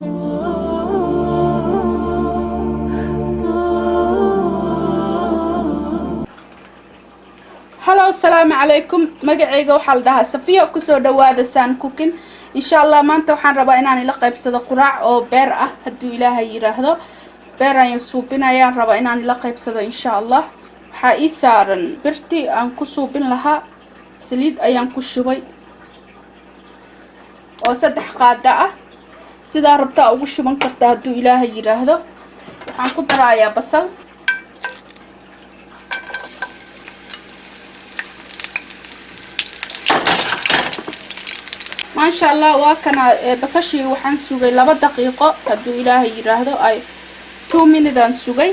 Hello, السلام عليكم. magacayga waxa la dhahaa Safiya ku soo dhawaada San Cooking. insha Allah maanta waxaan rabaa inaan ila qaybsado quraac oo beer ah haduu Ilaahay yiraahdo. beer ayaan suubinayaan rabaa inaan ila qaybsado insha Allah. waxa ii saaran birtii aan ku suubin lahaa saliid ayaan ku shubay oo 3 qaada ah sida rabtaa ugu shuban kartaa haduu Ilaahay yiraahdo. waxaan ku darayaa basal ما شاء الله وكنا بصشي وحن سوقي 2 دقيقة هدو إلهي يراهدو أي 2 minutes aan sugay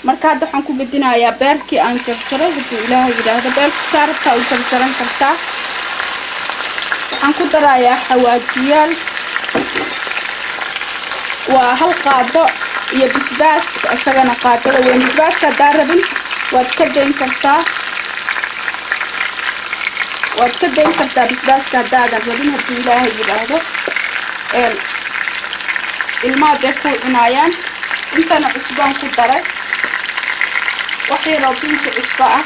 marka hadda waxaan ku gedinayaa beerkii aan jarjaray haduu Ilaahay yiraahdo beerka saarta u jarjaran kartaa waxaan ku darayaa xawaajiyaal waa hal qaado iyo bisbaas asagana qaadada weyn bisbaaska daarabin waad ka deyn kartaa واتكدين كرتا بسباس كدادا ربين هدو إلهي يراهدو الماء ديكو عنايان انتنا عصبان كداري وحي ربين في عصباء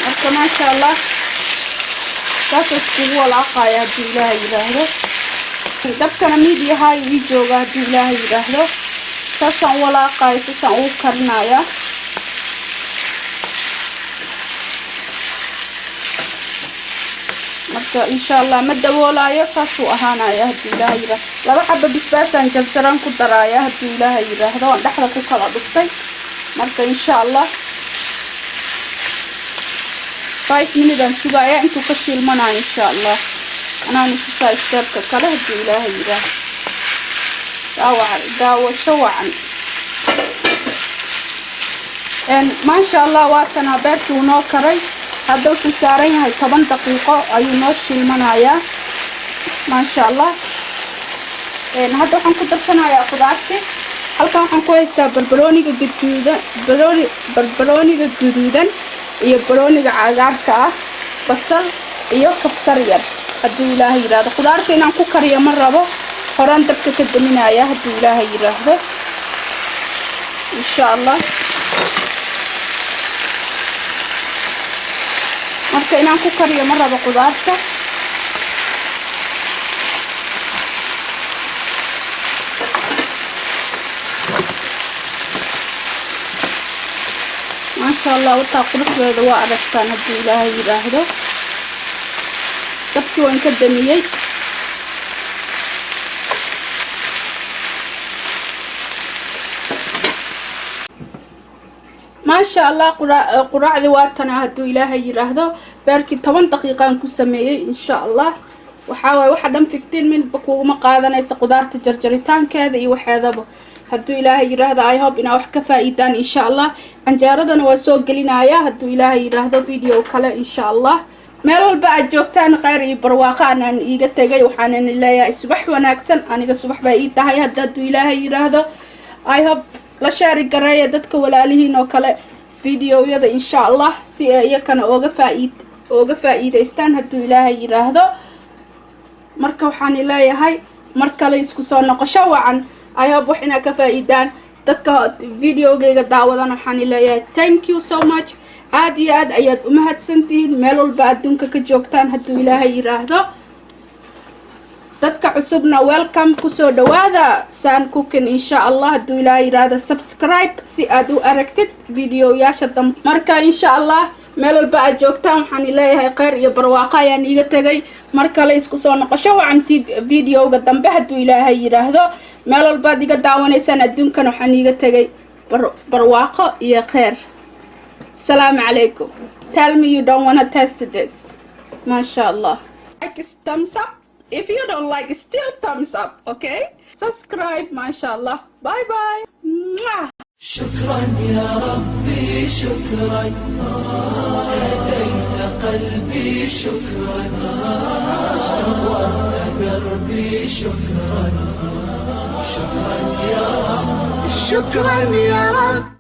مركا ما شاء الله تاسو اسكبوا العقايا هدو إلهي يراهدو دبكنا ميديا هاي ويجوغا هدو إلهي يراهدو تاسو والعقايا تاسو كرنايا marka insha Allah ma daboolayo faasoo ahaanaya hadii Ilaahay yiraahdo laba xabba bisbaasan jarjaran ku daraya hadii Ilaahay yiraahdo aan dhaxda ku kala dhuftay marka insha Allah 5 minutes aan sugaya intuu ka shiilmanayo insha Allah anaan ku saa istaabka kale hadii Ilaahay yiraahdo daawo shawacan ma sha Allah waa kana beertu noo karay هذا وسارين هاي 10 دقيقة أيو نوش المنايا ما شاء الله هذا حنكون درسنا يا خضارتي هل كان حنكون يستوى بربروني جديدا بربروني جديدا يبروني عجاركا بصل كبصرية هذا إلهي يراهد خضارتي نانكو كريه مرة بو هران دبك كدمنا يا هذا إلهي يراهد إن شاء الله marka inaan ku kariyo maraba qudaarta ma sha Allah wata quruxdeeda waa aragtaan hadii Ilaahay yiraahdo dabkii waan ka damiyay ما شاء الله قراع ذواتنا هدو إلهي يراهدو باركي 10 دقيقة نكو سميي إن شاء الله وحاول وحدم 15 minutes بكو مقادنا يسا قدارة جرجريتان كذا يوحيذبو هدو إلهي يراهدو I hope إنا وحكا فايدان إن شاء الله عنجاردنا واسوق قلنا يا هدو إلهي يراهدو فيديو كلا إن شاء الله ميلول بعد جوكتان غير برواقع أنا إيجا تاقي وحانا الله يا إسبح وناكسن أنا صبح بايد هاي هدو إلهي يراهدو I hope la share gareeya dadka walaalihiin oo kale fiidiyowyada insha Allah si ay iyakana ooga faa'iideystaan haduu Ilaahay yiraahdo marka waxaan leeyahay mar kale isku soo noqosho wacan I hope waxina ka faa'iidaan dadka fiidiyowgayga daawadan waxaan leeyahay thank you so much aad iyo aad ayaad u mahadsantihiin meel walba adduunka ka joogtaan haduu Ilaahay yiraahdo dadka cusubna welcome ku soo dhawaada San Cooking insha Allah haduu Ilaahay yiraahdo subscribe si aad u aragtid fiidiyoyaasha dambe marka insha Allah meel walba aad joogtaan waxaan leeyahay qeyr iyo barwaaqo ayaan iiga tagay marka la isku soo noqosho wacanti fiidiyowga dambe haduu Ilaahay yiraahdo meel walba diga daawanaysan adduunkan waxaan iiga tagay barwaaqo iyo qeyr salaam alaykum tell me you don't want to test this ma sha Allah like thumbs up. If you don't like it, still thumbs up, okay? Subscribe, mashallah. Bye bye. شكرا يا ربي شكرا هديت قلبي شكرا نورت دربي شكرا شكرا يا رب شكرا يا رب